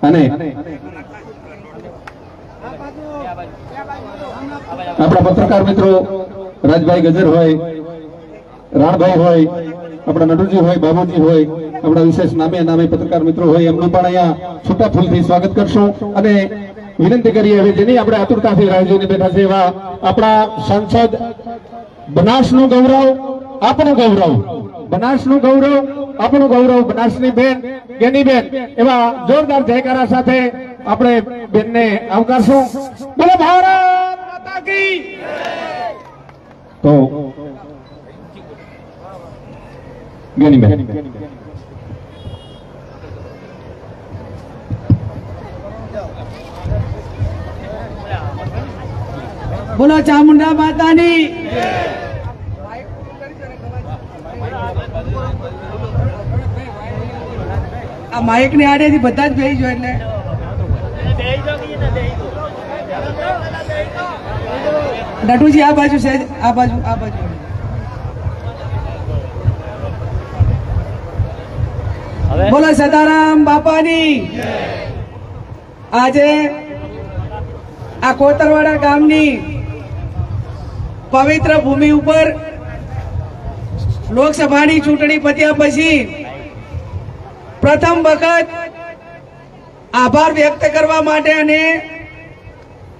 અને આપણા પત્રકાર મિત્રો રાજભાઈ ગજર હોય, રાણભાઈ હોય, આપણા નટુજી હોય, બાબુજી હોય, આપણા વિશેષ નામે પત્રકાર મિત્રો હોય, એમનું પણ અહીંયા છૂટા ફૂલથી સ્વાગત કરશું અને વિનંતી કરીએ હવે જેની આપણે આતુરતાથી રાહ જોઈને બેઠા છે એવા આપણા સાંસદ બનાસનું ગૌરવ આપણું ગૌરવ, બનાસનું ગૌરવ આપણું ગૌરવ, બનાસની બેન ગેનીબેન એવા જોરદાર જયકારા સાથે આપણે બેનને આવકારશું. બોલો ભારત માતા કી. તો ગેનીબેન બોલો ચામુંડા માતાની. આ માઇક ની આડેથી બધા જ બેસી જો એટલે નટુજી આ બાજુ છે, આ બાજુ બોલો સદારામ બાપાની. આજે આ કોતરવાડા ગામની પવિત્ર ભૂમિ ઉપર લોકસભાની ચૂંટણી પત્યા પછી પ્રથમ વખત આભાર વ્યક્ત કરવા માટે અને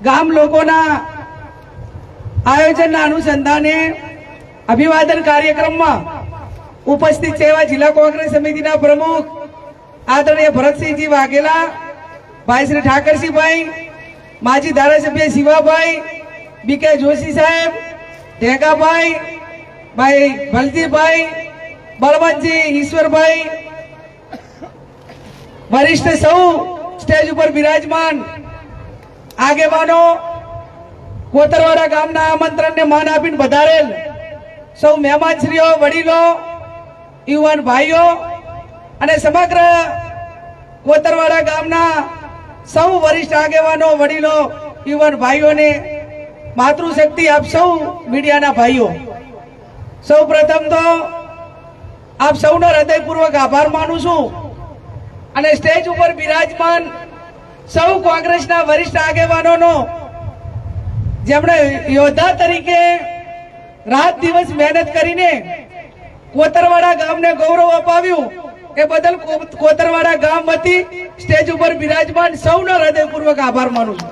ગામ લોકોના આયોજનના અનુસંધાને અભિવાદન કાર્યક્રમમાં ઉપસ્થિત છે એવા જિલ્લા કોંગ્રેસ સમિતિના પ્રમુખ આદરણીય ભરતસિંહજી વાઘેલા, ભાઈ શ્રી ઠાકરસિંહભાઈ, માજી ધારાસભ્ય શિવાભાઈ, બીકે જોશી સાહેબ, ઢેગાભાઈ, ભાઈ ભલજીભાઈ, બળવંતજી, ઈશ્વરભાઈ, વરિષ્ઠ સૌ સ્ટેજ ઉપર બિરાજમાન આગેવાનો, કોતરવાડા ગામના આમંત્રણને માન આપીને વધારેલ સૌ મહેમાનશ્રીઓ, વડીલો, યુવાન ભાઈઓ અને સમગ્ર કોતરવાડા ગામના સૌ વરિષ્ઠ આગેવાનો, વડીલો, યુવાન ભાઈઓને માતૃશક્તિ આપ સૌ મીડિયાના ભાઈઓ, સૌ પ્રથમ તો આપ સૌનો હૃદયપૂર્વક આભાર માનું છું અને સ્ટેજ ઉપર બિરાજમાન સૌ કોંગ્રેસના વરિષ્ઠ આગેવાનોનો જેમણે યોદ્ધા તરીકે રાત દિવસ મહેનત કરીને કોતરવાડા ગામને ગૌરવ અપાવ્યું એ બદલ કોતરવાડા ગામ વતી સ્ટેજ ઉપર બિરાજમાન સૌનો હૃદયપૂર્વક આભાર માનું છું.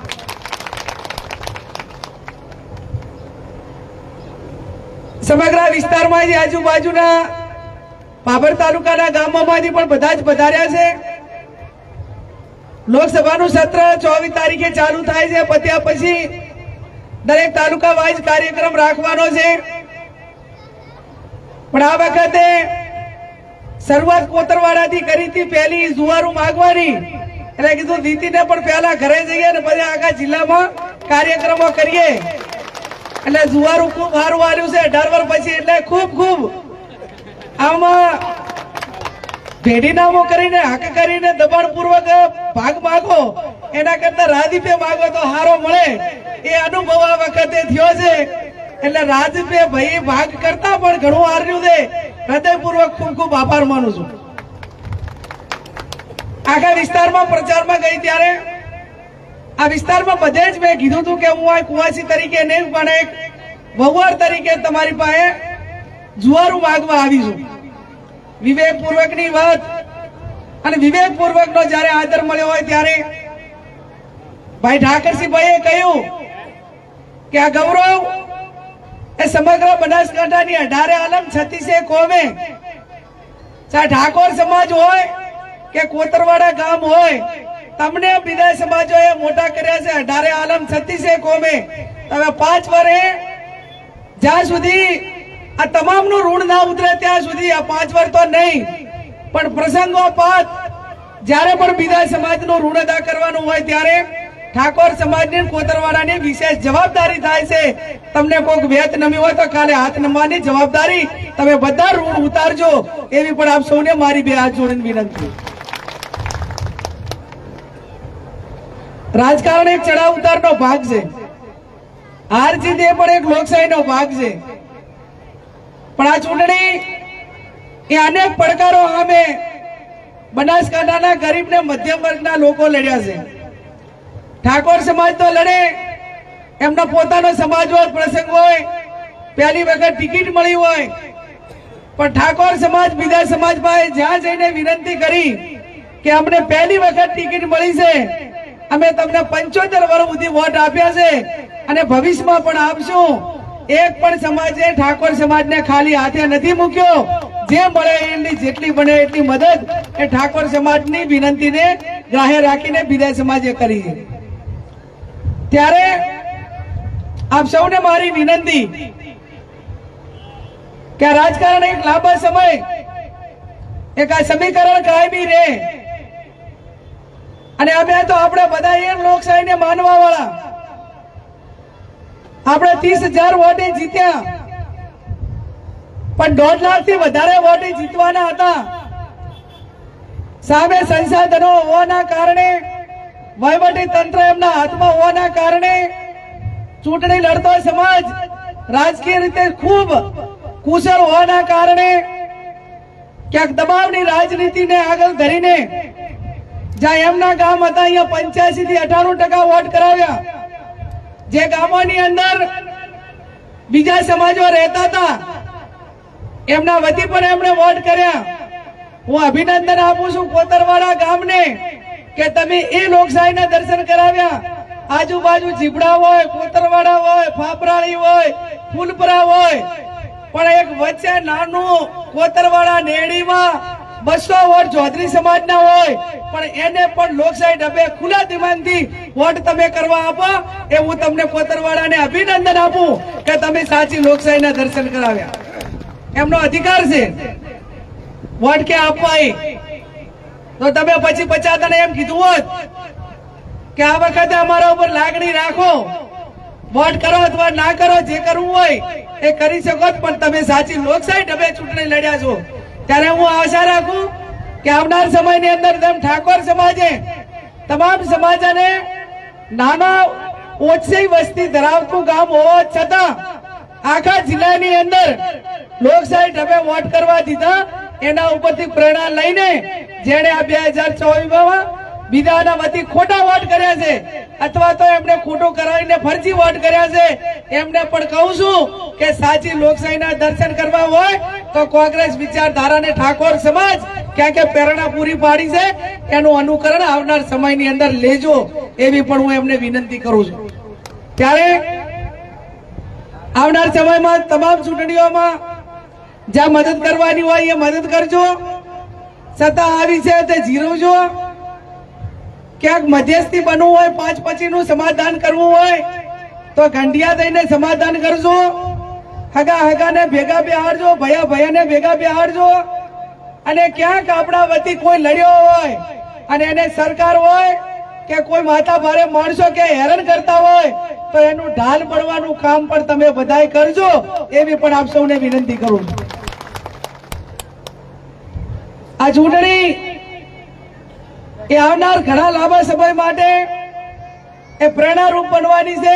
સમગ્ર વિસ્તારમાંથી આજુબાજુના ભાભર તાલુકાના ગામોમાંથી પણ બધા જ પધાર્યા છે. લોકસભાનું સત્ર 24 તારીખે ચાલુ થાય છે. પત્યા પછી દરેક તાલુકા વાઇઝ કાર્યક્રમ રાખવાનો છે, પણ આ વખતે શરૂઆત કોતરવાડાથી કરી હતી. પહેલી જુવારું માગવાની એટલે કીધું દીદીને પણ પહેલા ઘરે જઈએ ને પછી આખા જિલ્લામાં કાર્યક્રમો કરીએ. એટલે જુવારું ખૂબ સારું આવ્યું છે 18 વર્ષ પછી. એટલે ખૂબ આમાં ભેડીનામો કરીને હક કરીને દબાણપૂર્વક ભાગ માગો એના કરતા રાહદીપે માગો તો હારો મળે એ અનુભવ આ વખતે થયો છે. એટલે રાહદીપે ભાઈ ભાગ કરતા પણ ઘણું હાર્યું છે. હૃદયપૂર્વક ખૂબ આભાર માનું છું. આખા વિસ્તારમાં પ્રચારમાં ગઈ ત્યારે આ વિસ્તારમાં બધે જ મેં કીધું હતું કે હું આ કુવાસી તરીકે નહીં પણ એક વહુવાર તરીકે તમારી પાસે જુવારું માગવા આવી છું. વિવેકપૂર્વકની વાત અને વિવેકપૂર્વકનો જ્યારે આદર મળ્યો હોય ત્યારે ભાઈ ઠાકરસિંહભાઈએ કહ્યું કે આ ગૌરવ એ સમગ્ર બનાસકાંઠાની 18 આલમ 36 કોમે, ચાહે ઠાકોર સમાજ હોય કે કોતરવાડા ગામ હોય, તમને બીજા સમાજોએ મોટા કર્યા છે. 18 આલમ 36 કોમે તમે 5 વર્ષે જ્યાં સુધી આ તમામનું ઋણ ના ઉતરે ત્યાં સુધી આ 5 વર્ષ તો નહીં પણ પ્રસંગોપાત જ્યારે પણ બીજા સમાજનું ઋણ અદા કરવાનું હોય ત્યારે ઠાકોર સમાજની કોતરવાડાની વિશેષ જવાબદારી થાય છે. તમને કોઈક વેત નમી હોય તો કાલે હાથ નમવાની જવાબદારી તમે બધા ઋણ ઉતારજો એવી પણ આપ સૌને મારી બે હાથ જોડીને વિનંતી. રાજકારણ એક ચડાવ ઉતારનો ભાગ છે, હાર જીત એ પણ એક લોકશાહીનો ભાગ છે. પણ આ ચૂંટણી એ અનેક પડકારો સામે બનાસકાંઠાના ગરીબ ને મધ્યમ વર્ગના લોકો લડ્યા છે. ઠાકોર સમાજ તો લડે, એમનો પોતાનો સમાજ હોય, પ્રસંગ હોય, પહેલી વખત ટિકિટ મળી હોય, પણ ઠાકોર સમાજ બીજા સમાજ પાસે જ્યાં જઈને વિનંતી કરી કે અમને પહેલી વખત ટિકિટ મળી છે, અમે તમને 75 વર્ષ સુધી વોટ આપ્યા છે અને ભવિષ્યમાં પણ આપશું. એક પણ સમાજે ઠાકોર સમાજને ખાલી હાથે નથી મૂક્યો. જે મળે એની જેટલી બને એટલી મદદ એ ઠાકોર સમાજની વિનંતીને ગ્રાહ્ય રાખીને બીજા સમાજે કરી છે. ત્યારે આપ સૌને મારી વિનંતી કે આ રાજકારણ એક લાંબા સમય એક આ સમીકરણ કાયમી રહે અને અમે તો આપણે બધા એ લોકશાહીને માનવા વાળા. આપણે 30,000 વોટે જીત્યા, પણ 1.5 લાખ થી વધારે વોટે જીતવાના હતા. સામે સંસાધનો હોવાના કારણે, વહીવટી તંત્ર એમના હાથમાં હોવાના કારણે ચૂંટણી લડતો સમાજ રાજકીય રીતે ખૂબ કુશળ હોવાના કારણે ક્યાંક દબાવની રાજનીતિને આગળ ધરીને જ્યાં એમના ગામ હતા અહીંયા 85 થી 98% વોટ કરાવ્યા. જે ગામોની અંદર બીજા સમાજો રહેતા હતા એમના વતી પણ એમણે વોટ કર્યા. હું અભિનંદન આપું છું કોતરવાડા ગામને કે તમે એ લોકશાહીના દર્શન કરાવ્યા. આજુબાજુ જીબડા હોય, કોતરવાડા હોય, ફાપરાળી હોય, ફૂલપરા હોય, પણ એક વચ્ચે નાનું કોતરવાડા નેડીમાં 200 વોટ ચૌધરી સમાજના હોય, પણ એને પણ લોકશાહી ઢબે ખુલ્લા દિમાગથી વોટ તમે કરવા આપો એ હું તમને કોતરવાડાને અભિનંદન આપું કે તમે સાચી લોકશાહીના દર્શન કરાવ્યા. એમનો અધિકાર છે વોટ કે આપવા. તો તમે પછી પચાતને એમ કીધું હોત કે આ વખતે અમારા ઉપર લાગણી રાખો, વોટ કરો અથવા ના કરો, જે કરવું હોય એ કરી શકો, પણ તમે સાચી લોકશાહી ઢબે ચૂંટણી લડ્યા છો. ત્યારે હું આશા રાખું કે આવનાર સમયની અંદર તેમ ઠાકોર સમાજે તમામ સમાજને નાના ઓછી વસ્તી ધરાવતું ગામ હોવા છતાં આખા જિલ્લાની અંદર લોકશાહી ઢબે વોટ કરવા દીધા. એના ઉપરથી પ્રેરણા લઈને જેણે આ 2024માં બીજાના વતી ખોટા વોટ કર્યા છે અથવા તો એમને ખોટું કરાવીને ફરજી વોટ કર્યા છે, એમને પણ કહું છું કે સાચી લોકશાહીના દર્શન કરવા હોય તો કોંગ્રેસ વિચારધારાને ઠાકોર સમાજ ક્યાં કે પ્રેરણા પૂરી પાડી છે એનું અનુકરણ આવનાર સમયની અંદર લેજો, એવી પણ હું એમને વિનંતી કરું છું. ત્યારે આવનાર સમયમાં તમામ ચૂંટણીઓમાં જ્યાં મદદ કરવાની હોય એ મદદ કરજો. સત્તા આવી છે તે જીરવજો. ક્યાંક મધ્યસ્થી બનવું હોય, 5-25 નું સમાધાન કરવું હોય તો ગંઢિયા થઈને સમાધાન કરજો. હગાને ભેગા બેહાડજો, ભયાને ભેગા બેહાડજો. અને ક્યાંક આપણા વતી કોઈ લડ્યો હોય અને એને સરકાર હોય કે કોઈ માથા ભારે માણસો કે હેરાન કરતા હોય તો એનું ઢાલ પડવાનું કામ પણ તમે બધાય કરજો, એવી પણ આપ સૌને વિનંતી કરું છું. આ ચૂંટણી એ આવનાર ઘણા લાંબા સમય માટે એ પ્રેરણારૂપ બનવાની છે,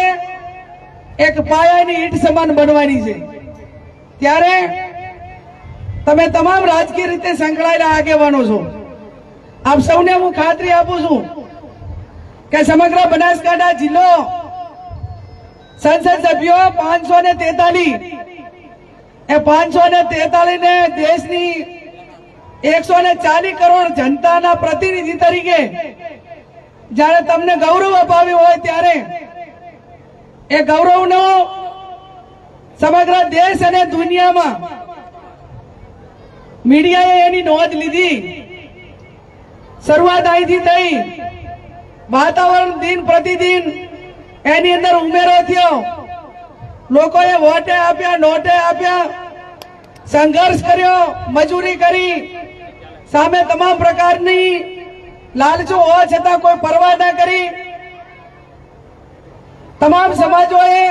એક પાયાની ઈંટ સમાન બનવાની છે. ત્યારે તમે તમામ રાજકીય રીતે સંકળાયેલા આગેવાનો છો. આપ સૌને હું ખાતરી આપું છું કે સમગ્ર બનાસકાંઠા જિલ્લો સંસદ સભ્યો 543 એ 543 ને દેશની 140 કરોડ જનતાના પ્રતિનિધિ તરીકે જ્યારે તમને ગૌરવ અપાવ્યું હોય ત્યારે એ ગૌરવનો સમગ્ર દેશ અને દુનિયામાં મીડિયાએ એની નોંધ લીધી. શરૂઆત અહીંથી થઈ, વાતાવરણ દિન પ્રતિદિન એની અંદર ઉમેરો થયો. લોકોએ વોટે આપ્યા, નોટે આપ્યા, સંઘર્ષ કર્યો, મજૂરી કરી, સામે તમામ પ્રકારની લાલચો હોવા છતાં કોઈ પરવા ના કરી. તમામ સમાજોએ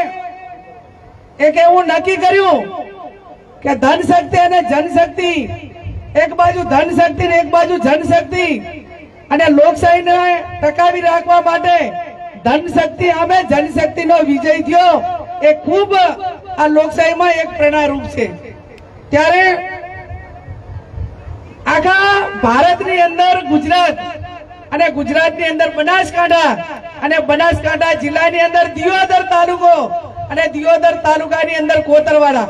એક એવું નક્કી કર્યું કે ધન શક્તિ અને જનશક્તિ, એક બાજુ ધન શક્તિ ને એક બાજુ જનશક્તિ, અને લોકશાહીને ટકાવી રાખવા માટે ધન શક્તિ સામે જનશક્તિનો વિજય થયો. એ ખૂબ આ લોકશાહીમાં એક પ્રેરણારૂપ છે. ત્યારે આખા ભારતની અંદર ગુજરાત અને ગુજરાતની અંદર બનાસકાંઠા અને બનાસકાંઠા જિલ્લાની અંદર દિયોદર તાલુકો અને દિયોદર તાલુકાની અંદર કોતરવાડા.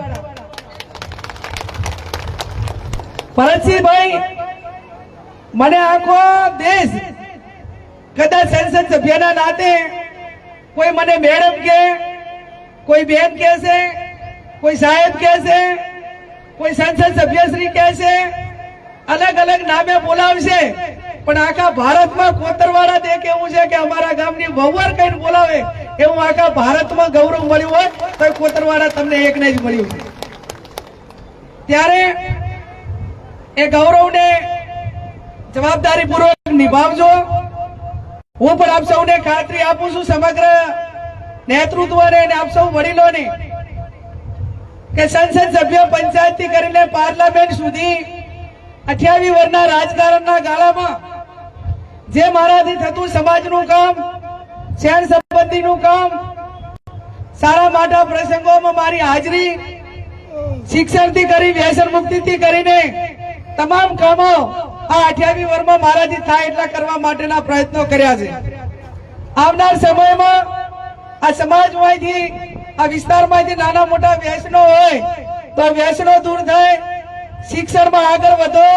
ભરતસિંહભાઈ, મને આખો દેશ કદાચ સંસદ સભ્યના નાતે કોઈ મને મેડમ કે, કોઈ બેન કહે છે, કોઈ સાહેબ કહે છે, કોઈ સંસદ સભ્યશ્રી કહે છે, અલગ અલગ નામે બોલાવશે, પણ આખા ભારતમાં કોતરવાડા દે કેવું છે કે અમારા ગામની વહુવાર કઈને બોલાવે એવું આખા ભારતમાં ગૌરવ મળ્યું હોય તો કોતરવાડા તમને એકને જ મળ્યું છે. ત્યારે એ ગૌરવને જવાબદારીપૂર્વક નિભાવજો. હું પણ આપ સૌને ખાતરી આપું છું, સમગ્ર નેતૃત્વને અને આપ સૌ વડીલોને, કે સંસદ સભ્ય પંચાયતથી કરીને પાર્લામેન્ટ સુધી 28 વર્ષના રાજકારણના ગાળામાં જે મારાથી થતું સમાજનું કામ, શહેર સંબંધીનું કામ, સારા માટા પ્રસંગોમાં મારી હાજરી, શિક્ષણથી કરી વ્યસન મુક્તિથી કરીને તમામ કામો આ 28 વર્ષમાં મારાથી થાય એટલા કરવા માટેના પ્રયત્નો કર્યા છે. આવનાર સમયમાં આ સમાજમાંથી, આ વિસ્તારમાંથી નાના મોટા વ્યસનો હોય તો વ્યસનો દૂર થાય, શિક્ષણમાં આગળ વધો,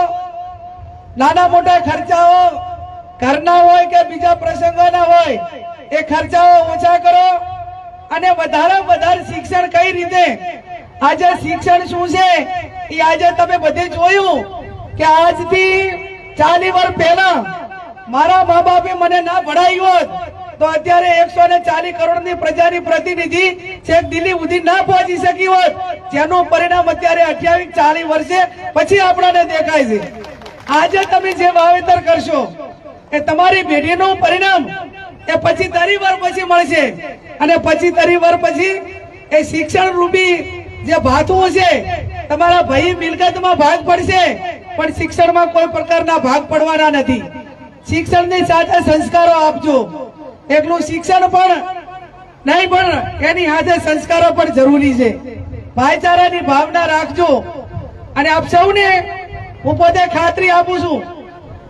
નાના મોટા ખર્ચાઓ ઘરના હોય કે બીજા પ્રસંગોના હોય એ ખર્ચાઓ ઓછા કરો અને વધારે શિક્ષણ કઈ રીતે, આજે શિક્ષણ શું છે એ આજે તમે બધે જોયું કે આજથી 40 વર્ષ પહેલા મારા મા બાપે મને ના ભણાવ્યું હોત તો અત્યારે 140 કરોડની પ્રજાની પ્રતિનિધિ છેક દિલ્હી સુધી ના પહોંચી શકી હોત, જેનું પરિણામ અત્યારે 28-40 વર્ષે પછી આપણને દેખાય છે. આજે તમે જે વાવેતર કરશો એ તમારી પેઢીનું પરિણામ એ 25-30 વર્ષ પછી મળશે અને 25-30 વર્ષ પછી એ શિક્ષણ રૂપી જે ભાથું છે તમારા ભાઈ મિલકતમાં ભાગ પડશે, પણ શિક્ષણમાં કોઈ પ્રકારના ભાગ પડવાના નથી. શિક્ષણની સાથે સંસ્કારો આપજો. એકલું શિક્ષણ પણ નહીં, પણ એની સાથે સંસ્કારો પણ જરૂરી છે. ભાઈચારાની ભાવના રાખજો. અને આપ સૌને હું પોતે ખાતરી આપું છું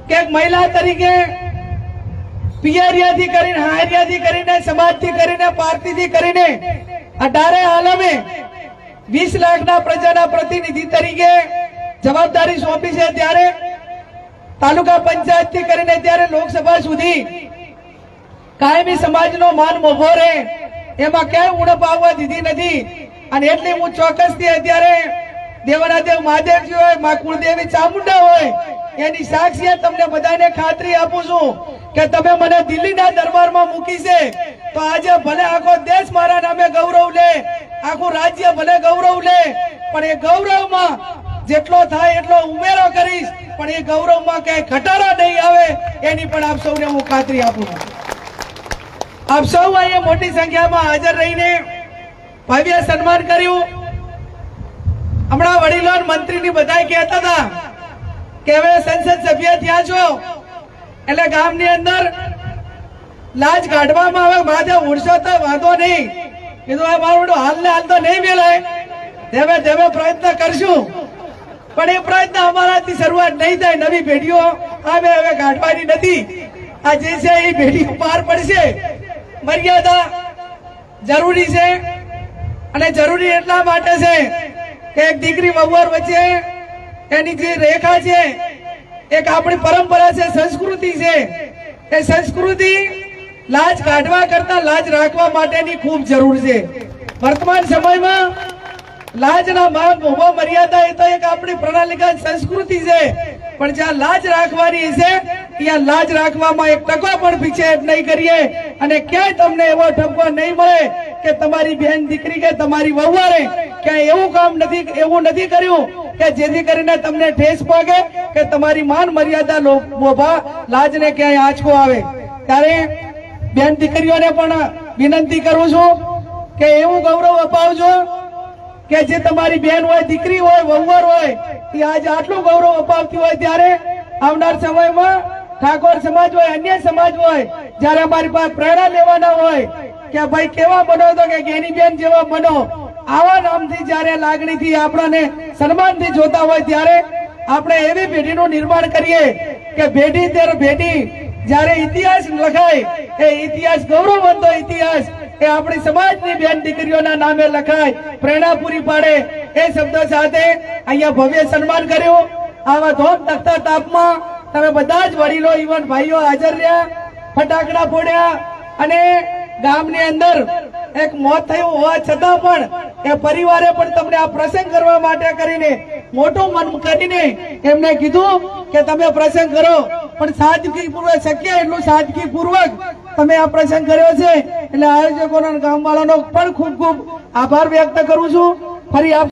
કે એક મહિલા તરીકે પિયરિયાથી કરીને, હારિયાથી કરીને, સમાજથી કરીને, પાર્ટીથી કરીને 18 આલમે 20 લાખના પ્રજાના પ્રતિનિધિ તરીકે જવાબદારી સોંપી છે. ત્યારે તાલુકા પંચાયતથી કરીને ત્યારે લોકસભા સુધી કાયમી સમાજનો માન ઉભો રહે એમાં ક્યાંય ઉણપ આવવા દીધી નથી. અને એટલે હું ચોક્કસથી અત્યારે દેવાનાદેવ મહાદેવજી હોય, મા કુળદેવી ચામુંડા હોય, એની સાક્ષીએ તમને બધાને ખાતરી આપું છું કે તમે મને દિલ્હીના દરબારમાં મૂકી છે તો આજે ભલે આખો દેશ મારા નામે ગૌરવ લે, આખું રાજ્ય ભલે ગૌરવ લે, પણ એ ગૌરવમાં જેટલો થાય એટલો ઉમેરો કરીશ, પણ એ ગૌરવમાં ક્યાંય ઘટાડો નહીં આવે એની પણ આપ સૌને હું ખાતરી આપું છું. આપ સૌ અહીંયા મોટી સંખ્યામાં હાજર રહીને ભવ્ય સન્માન કર્યું. હમણાં વડીલો મંત્રીની બધા કહેતા હતા કે હવે સંસદ સભ્ય થયા છો એટલે ગામની અંદર લાજ કાઢવામાં આવે, માથે ઉડશો તો વાંધો નહીં. કીધું આ મારું હાલ ને હાલ તો નહીં મેલાય, ધીમે ધીમે પ્રયત્ન કરશું, પણ એ પ્રયત્ન અમારાથી શરૂઆત નહીં થાય. નવી પેઢીઓ આવે હવે કાઢવાની નથી. આ જે છે એ પેઢીઓ પાર પડશે. મર્યાદા જરૂરી છે અને જરૂરી એટલા માટે છે કે એક દીકરી વહુવાર વચ્ચે એની જે રેખા છે, એક આપણી પરંપરા છે, સંસ્કૃતિ છે. એ સંસ્કૃતિ લાજ કાઢવા કરતા લાજ રાખવા માટેની ખૂબ જરૂર છે. વર્તમાન સમયમાં લાજના માપ ઉભો મર્યાદા એ તો એક આપણી પ્રણાલીગત સંસ્કૃતિ છે, પણ જ્યાં લાજ રાખવાની છે ત્યાં લાજ રાખવામાં એક ટકો પણ પીછેહટ નહીં કરીએ અને ક્યાંય તમને એવો ઠપકો નહીં મળે કે તમારી બેન દીકરી કે તમારી વહુવારે ક્યાંય એવું કામ નથી, એવું નથી કર્યું કે જેથી કરીને તમને ઠેસ પહોંચે કે તમારી માન મર્યાદા લોભા લાજને ક્યાંય આંચકો આવે. ત્યારે બેન દીકરીઓને પણ વિનંતી કરું છું કે એવું ગૌરવ અપાવજો કે જે તમારી બેન હોય, દીકરી હોય, વહુવાર હોય એ આજે આટલું ગૌરવ અપાવતી હોય ત્યારે આવનાર સમયમાં ઠાકોર સમાજ હોય, અન્ય સમાજ હોય, જયારે અમારી પાસે પ્રેરણા લેવાના હોય કે ભાઈ કેવા બનો તો કે ગેનીબેન જેવા બનો, આવા નામથી જયારે લાગણીથી આપણને સન્માનથી જોતા હોય ત્યારે આપણે એવી પેઢીનું નિર્માણ કરીએ કે પેઢી દર પેઢી જ્યારે ઇતિહાસ લખાય એ ઇતિહાસ ગૌરવવંતો ઇતિહાસ એ આપણી સમાજની બેન દીકરીઓના નામે લખાય, પ્રેરણા પૂરી પાડે એ શબ્દો સાથે અહીંયા ભવ્ય સન્માન કર્યું. આવા ધોમ તખતા તાપમાં તમે બધા જ વડીલો ઇવન ભાઈઓ હાજર રહ્યા, ફટાકડા ફોડ્યા અને ગામની અંદર એક મોત થયું હોવા છતાં પણ એ પરિવારે પણ તમને આ પ્રસંગ કરવા માટે કરીને મોટું મન કરીને એમને કીધું કે તમે પ્રસંગ કરો, પણ સાદગીપૂર્વક શક્ય એટલું સાદગીપૂર્વક તમે આ પ્રસંગ કર્યો છે. એટલે આયોજકોનો ગામવાળાનો પણ ખૂબ ખૂબ આભાર વ્યક્ત કરું છું. ફરી આપ